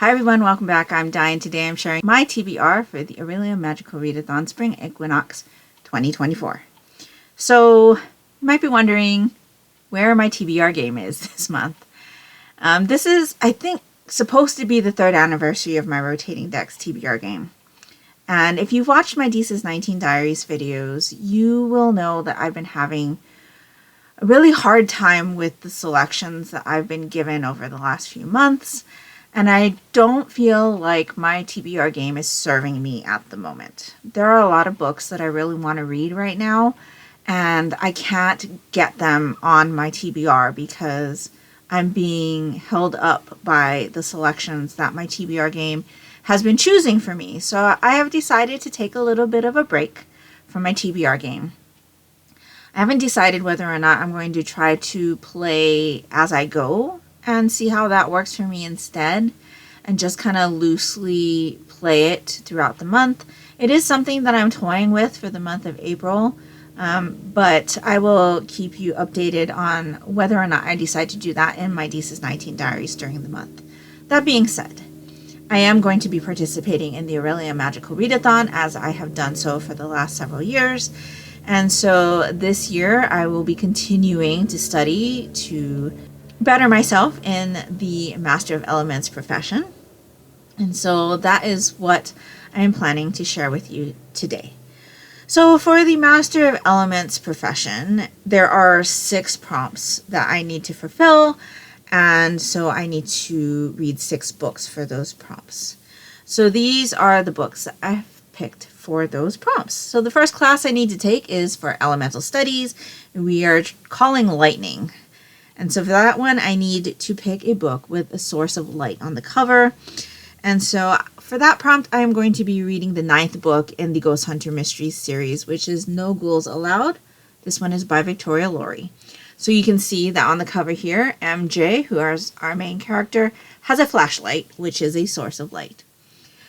Hi everyone, welcome back. I'm Di. Today I'm sharing my TBR for the Orilium Magical Readathon Spring Equinox 2024. So, you might be wondering where my TBR game is this month. This is, I think, supposed to be the 3rd anniversary of my Rotating Decks TBR game. And if you've watched my Deesa's 19 Diaries videos, you will know that I've been having a really hard time with the selections that I've been given over the last few months. And I don't feel like my TBR game is serving me at the moment. There are a lot of books that I really want to read right now, and I can't get them on my TBR because I'm being held up by the selections that my TBR game has been choosing for me. So I have decided to take a little bit of a break from my TBR game. I haven't decided whether or not I'm going to try to play as I go and see how that works for me instead, and just kind of loosely play it throughout the month. It is something that I'm toying with for the month of April, but I will keep you updated on whether or not I decide to do that in my Deesa's 19 Diaries during the month. That being said, I am going to be participating in the Orilium Magical Readathon, as I have done so for the last several years. And so this year I will be continuing to study to better myself in the Master of Elements profession. And so that is what I am planning to share with you today. So for the Master of Elements profession, there are 6 prompts that I need to fulfill, and so I need to read 6 books for those prompts. So these are the books that I've picked for those prompts. So the first class I need to take is for Elemental Studies. We are calling Lightning. And so for that one, I need to pick a book with a source of light on the cover. And so for that prompt, I am going to be reading the 9th book in the Ghost Hunter Mysteries series, which is No Ghouls Allowed. This one is by Victoria Laurie. So you can see that on the cover here, MJ, who is our main character, has a flashlight, which is a source of light.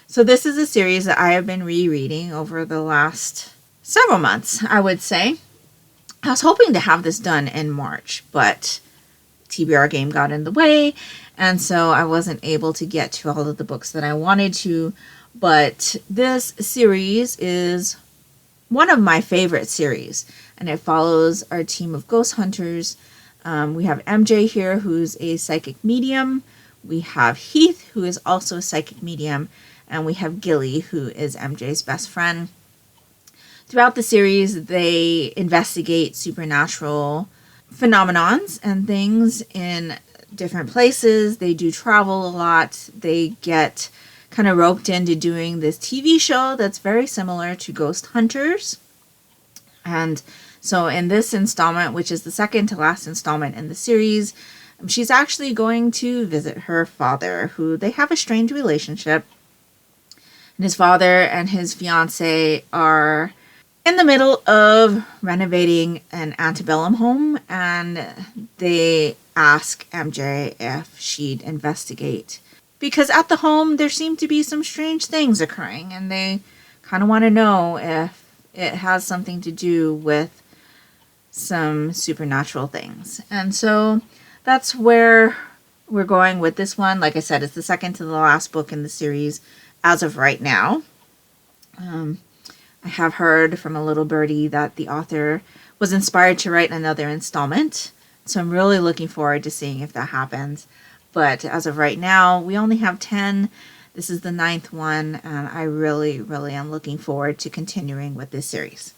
So this is a series that I have been rereading over the last several months, I would say. I was hoping to have this done in March, but TBR game got in the way, and so I wasn't able to get to all of the books that I wanted to. But this series is one of my favorite series, and it follows our team of ghost hunters. We have MJ here, who's a psychic medium. We have Heath, who is also a psychic medium, and we have Gilly, who is MJ's best friend. Throughout the series, they investigate supernatural phenomenons and things in different places. They do travel a lot. They get kind of roped into doing this TV show that's very similar to Ghost Hunters. And so in this installment, which is the second to last installment in the series, she's actually going to visit her father, who they have a strained relationship. And his father and his fiance are in the middle of renovating an antebellum home, and they ask MJ if she'd investigate. Because at the home, there seem to be some strange things occurring, and they kind of want to know if it has something to do with some supernatural things. And so that's where we're going with this one. Like I said, it's the second to the last book in the series as of right now. I have heard from a little birdie that the author was inspired to write another installment. So I'm really looking forward to seeing if that happens. But as of right now, we only have 10. This is the 9th one, and I really, really am looking forward to continuing with this series.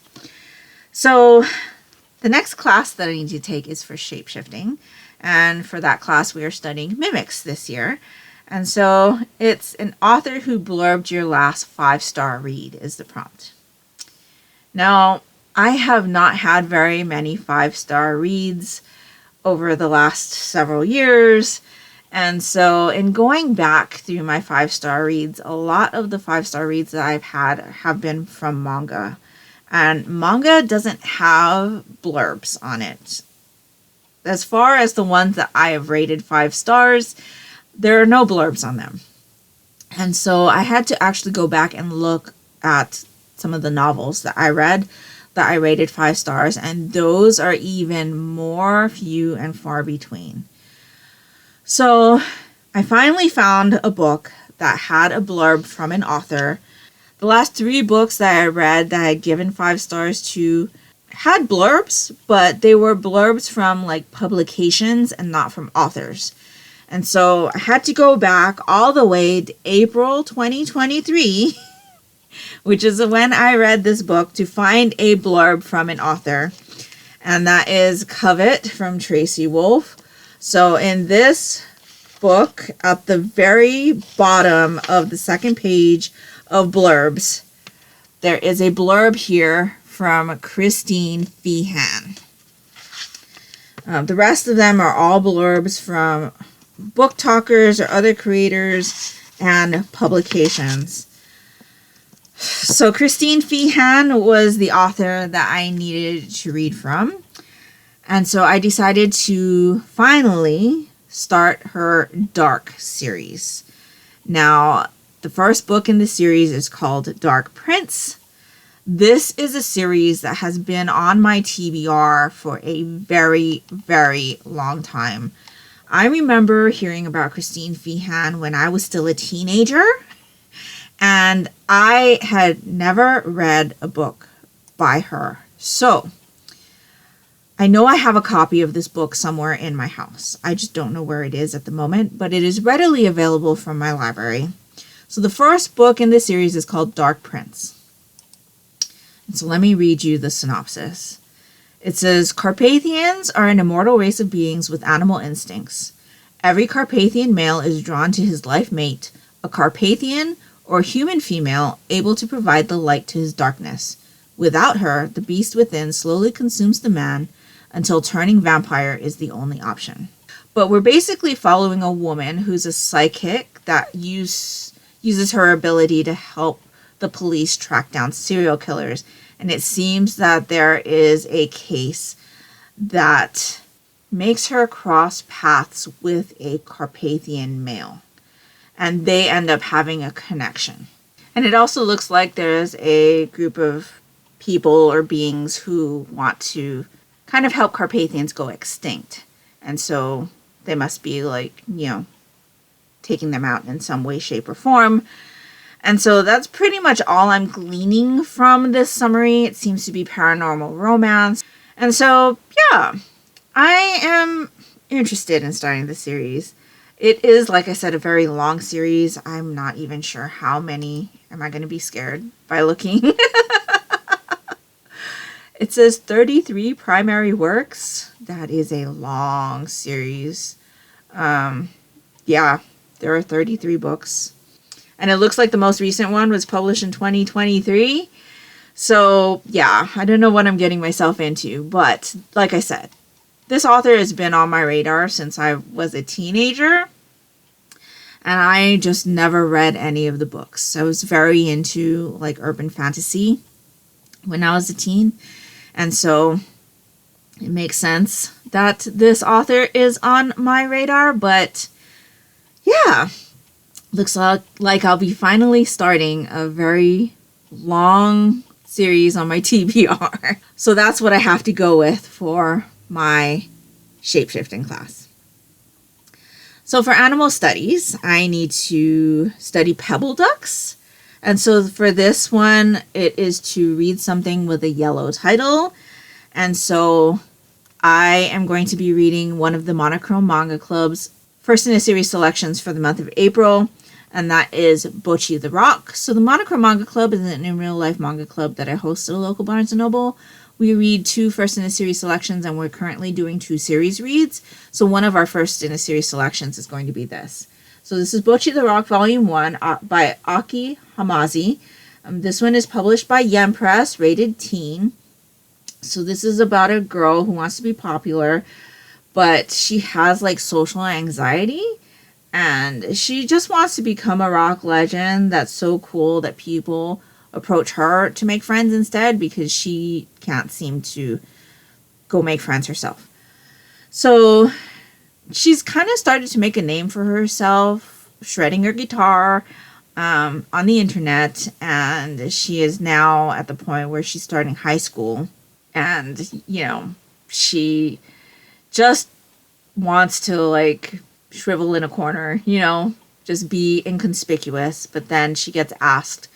So the next class that I need to take is for shapeshifting. And for that class, we are studying mimics this year. And so it's an author who blurbed your last 5-star read is the prompt. Now, I have not had very many 5-star reads over the last several years. And so in going back through my 5-star reads, a lot of the 5-star reads that I've had have been from manga. And manga doesn't have blurbs on it. As far as the ones that I have rated 5 stars, there are no blurbs on them. And so I had to actually go back and look at some of the novels that I read that I rated 5 stars, and those are even more few and far between. So I finally found a book that had a blurb from an author. The last 3 books that I read that I had given 5 stars to had blurbs, but they were blurbs from like publications and not from authors. And so I had to go back all the way to April 2023, which is when I read this book, to find a blurb from an author. And that is Covet from Tracy Wolff. So in this book, at the very bottom of the second page of blurbs, there is a blurb here from Christine Feehan. The rest of them are all blurbs from book talkers or other creators and publications. So Christine Feehan was the author that I needed to read from. And so I decided to finally start her Dark series. Now, the first book in the series is called Dark Prince. This is a series that has been on my TBR for a very, very long time. I remember hearing about Christine Feehan when I was still a teenager, and I had never read a book by her. So, I know I have a copy of this book somewhere in my house. I just don't know where it is at the moment, but it is readily available from my library. So the first book in this series is called Dark Prince. And so let me read you the synopsis. It says, Carpathians are an immortal race of beings with animal instincts. Every Carpathian male is drawn to his life mate, a Carpathian or human female able to provide the light to his darkness. Without her, the beast within slowly consumes the man until turning vampire is the only option. But we're basically following a woman who's a psychic that uses her ability to help the police track down serial killers. And it seems that there is a case that makes her cross paths with a Carpathian male. And they end up having a connection. And it also looks like there's a group of people or beings who want to kind of help Carpathians go extinct. And so they must be like, taking them out in some way, shape, or form. And so that's pretty much all I'm gleaning from this summary. It seems to be paranormal romance. And so, yeah, I am interested in starting the series. It is, like I said, a very long series. I'm not even sure how many. Am I going to be scared by looking? It says 33 primary works. That is a long series. Yeah, there are 33 books. And it looks like the most recent one was published in 2023. So, yeah, I don't know what I'm getting myself into. But, like I said, this author has been on my radar since I was a teenager. And I just never read any of the books. I was very into, like, urban fantasy when I was a teen. And so it makes sense that this author is on my radar. But, yeah, looks like I'll be finally starting a very long series on my TBR. So that's what I have to go with for my shapeshifting class. So for animal studies, I need to study pebble ducks. And so for this one, it is to read something with a yellow title. And so I am going to be reading one of the Monochrome Manga Club's first in a series selections for the month of April. And that is Bocchi the Rock. So the Monochrome Manga Club is an in real life manga club that I host at a local Barnes & Noble. We read 2 first in a series selections, and we're currently doing 2 series reads. So one of our first in a series selections is going to be this. So this is Bocchi the Rock Volume 1 by Aki Hamazi. This one is published by Yen Press, rated teen. So this is about a girl who wants to be popular, but she has like social anxiety. And she just wants to become a rock legend that's so cool that people approach her to make friends instead because she can't seem to go make friends herself. So she's kind of started to make a name for herself, shredding her guitar on the internet. And she is now at the point where she's starting high school. And, she just wants to like shrivel in a corner, just be inconspicuous, but then she gets asked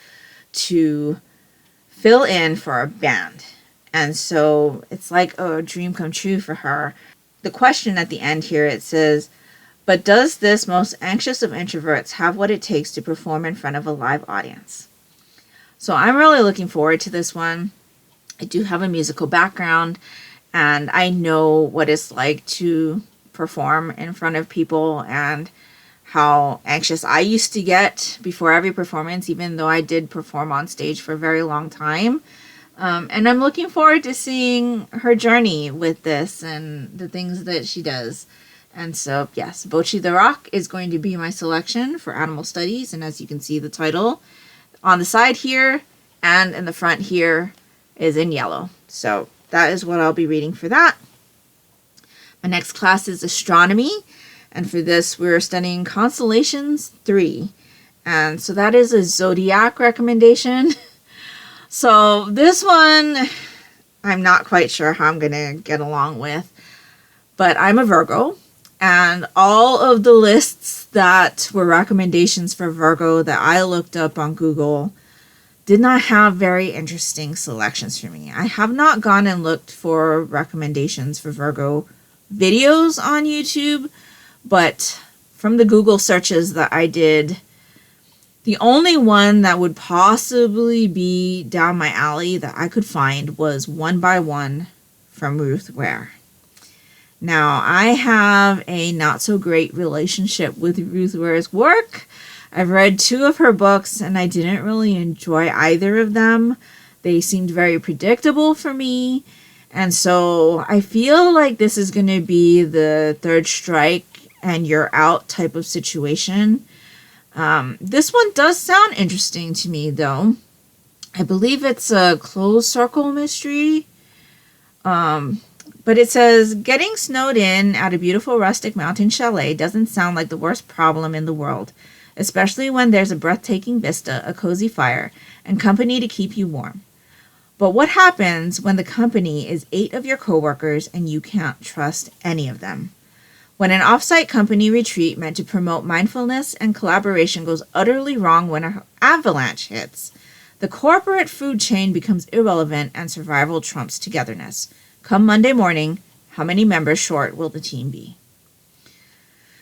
to fill in for a band. And so it's like a dream come true for her. The question at the end here, it says, but does this most anxious of introverts have what it takes to perform in front of a live audience? So I'm really looking forward to this one. I do have a musical background, and I know what it's like to perform in front of people and how anxious I used to get before every performance, even though I did perform on stage for a very long time. And I'm looking forward to seeing her journey with this and the things that she does. And so, yes, Bocchi the Rock is going to be my selection for animal studies. And as you can see, the title on the side here and in the front here is in yellow. So that is what I'll be reading for that. My next class is astronomy. And for this, we're studying Constellations 3. And so that is a zodiac recommendation. So this one, I'm not quite sure how I'm going to get along with. But I'm a Virgo. And all of the lists that were recommendations for Virgo that I looked up on Google did not have very interesting selections for me. I have not gone and looked for recommendations for Virgo videos on YouTube, but from the Google searches that I did, the only one that would possibly be down my alley that I could find was One by One from Ruth Ware. Now, I have a not so great relationship with Ruth Ware's work. I've read 2 of her books and I didn't really enjoy either of them. They seemed very predictable for me. And so I feel like this is going to be the third strike and you're out type of situation. This one does sound interesting to me, though. I believe it's a closed circle mystery. But it says, getting snowed in at a beautiful rustic mountain chalet doesn't sound like the worst problem in the world, especially when there's a breathtaking vista, a cozy fire, and company to keep you warm. But what happens when the company is 8 of your coworkers and you can't trust any of them? When an off-site company retreat meant to promote mindfulness and collaboration goes utterly wrong when an avalanche hits, the corporate food chain becomes irrelevant and survival trumps togetherness. Come Monday morning, how many members short will the team be?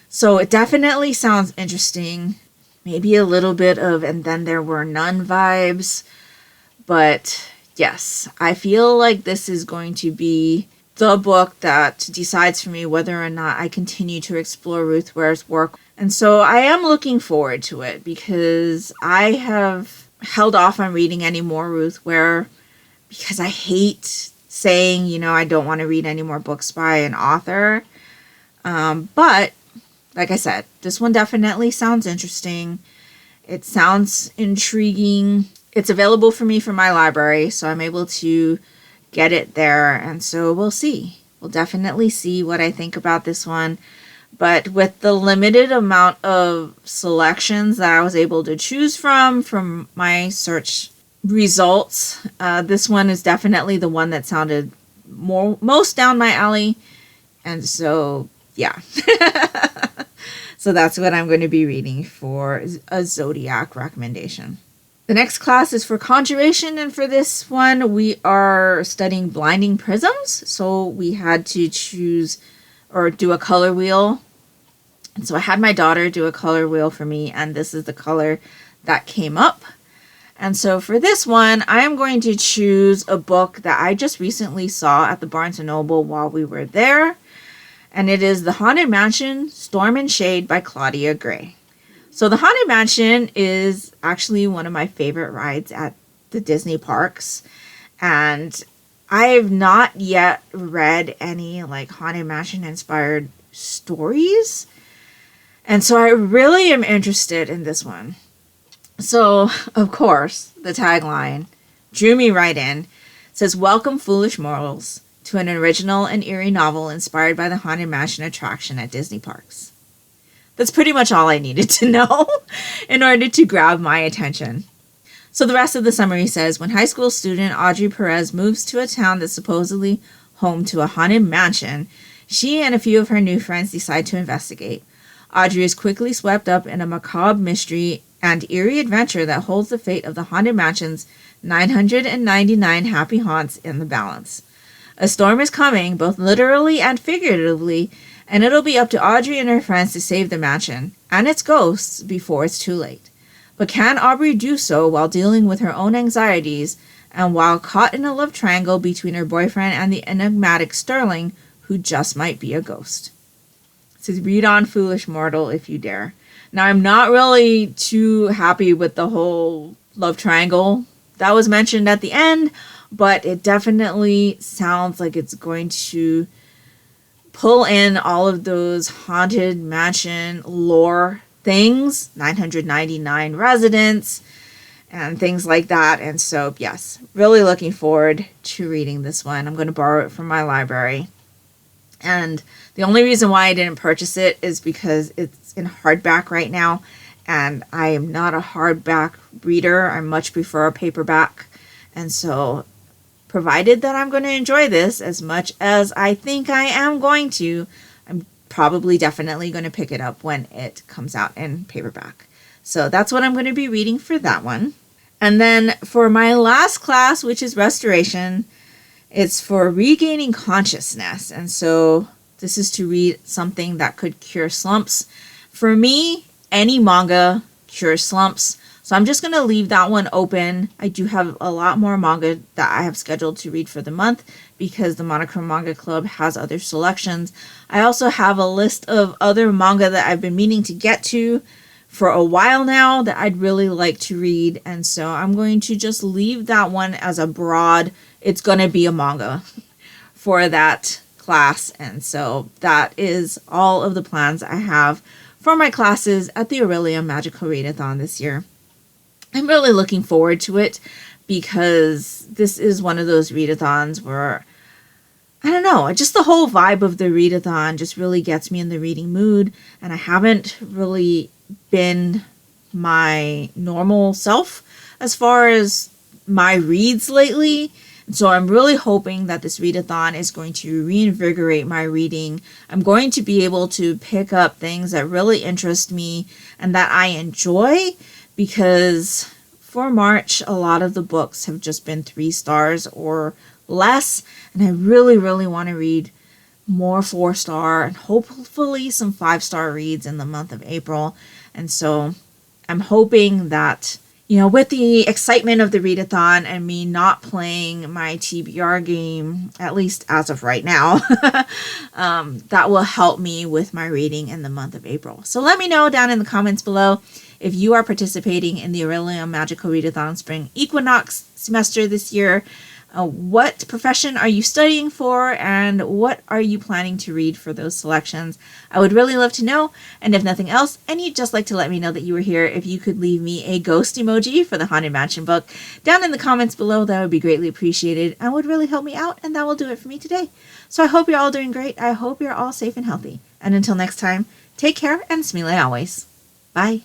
So it definitely sounds interesting. Maybe a little bit of and then there were none vibes. But yes, I feel like this is going to be the book that decides for me whether or not I continue to explore Ruth Ware's work. And so I am looking forward to it because I have held off on reading any more Ruth Ware because I hate saying, I don't want to read any more books by an author. But like I said, this one definitely sounds interesting. It sounds intriguing. It's available for me from my library, so I'm able to get it there. And so we'll see. We'll definitely see what I think about this one. But with the limited amount of selections that I was able to choose from my search results, this one is definitely the one that sounded most down my alley. And so, yeah. So that's what I'm going to be reading for a zodiac recommendation. The next class is for conjuration, and for this one we are studying blinding prisms. So we had to choose or do a color wheel. And so I had my daughter do a color wheel for me, and this is the color that came up. And so for this one, I am going to choose a book that I just recently saw at the Barnes & Noble while we were there. And it is The Haunted Mansion, Storm and Shade by Claudia Gray. So The Haunted Mansion is actually one of my favorite rides at the Disney parks. And I have not yet read any Haunted Mansion inspired stories. And so I really am interested in this one. So, of course, the tagline drew me right in. It says, "Welcome, foolish mortals, to an original and eerie novel inspired by the Haunted Mansion attraction at Disney parks." That's pretty much all I needed to know in order to grab my attention. So the rest of the summary says, when high school student Audrey Perez moves to a town that's supposedly home to a haunted mansion, she and a few of her new friends decide to investigate. Audrey is quickly swept up in a macabre mystery and eerie adventure that holds the fate of the Haunted Mansion's 999 happy haunts in the balance. A storm is coming, both literally and figuratively, and it'll be up to Audrey and her friends to save the mansion and its ghosts before it's too late. But can Aubrey do so while dealing with her own anxieties and while caught in a love triangle between her boyfriend and the enigmatic Sterling, who just might be a ghost? It says, read on, foolish mortal, if you dare. Now, I'm not really too happy with the whole love triangle that was mentioned at the end, but it definitely sounds like it's going to pull in all of those haunted mansion lore things, 999 residents, and things like that. And so, yes, really looking forward to reading this one. I'm going to borrow it from my library. And the only reason why I didn't purchase it is because it's in hardback right now, and I am not a hardback reader. I much prefer a paperback. And so, provided that I'm going to enjoy this as much as I think I am going to, I'm probably definitely going to pick it up when it comes out in paperback. So that's what I'm going to be reading for that one. And then for my last class, which is Restoration, it's for regaining consciousness. And so this is to read something that could cure slumps. For me, any manga cures slumps. So I'm just going to leave that one open. I do have a lot more manga that I have scheduled to read for the month because the Monochrome Manga Club has other selections. I also have a list of other manga that I've been meaning to get to for a while now that I'd really like to read. And so I'm going to just leave that one as a broad, it's going to be a manga for that class. And so that is all of the plans I have for my classes at the Orilium Magical Readathon this year. I'm really looking forward to it because this is one of those readathons where, I don't know, just the whole vibe of the readathon just really gets me in the reading mood, and I haven't really been my normal self as far as my reads lately. So I'm really hoping that this readathon is going to reinvigorate my reading. I'm going to be able to pick up things that really interest me and that I enjoy, because for March, a lot of the books have just been 3 stars or less, and I really, really want to read more 4-star and hopefully some 5-star reads in the month of April. And so I'm hoping that, with the excitement of the readathon and me not playing my TBR game, at least as of right now, that will help me with my reading in the month of April. So let me know down in the comments below if you are participating in the Orilium Magical Readathon Spring Equinox semester this year. What profession are you studying for, and what are you planning to read for those selections? I would really love to know. And if nothing else, and you'd just like to let me know that you were here, if you could leave me a ghost emoji for the Haunted Mansion book down in the comments below, that would be greatly appreciated and would really help me out, and that will do it for me today. So I hope you're all doing great. I hope you're all safe and healthy. And until next time, take care and smile always. Bye.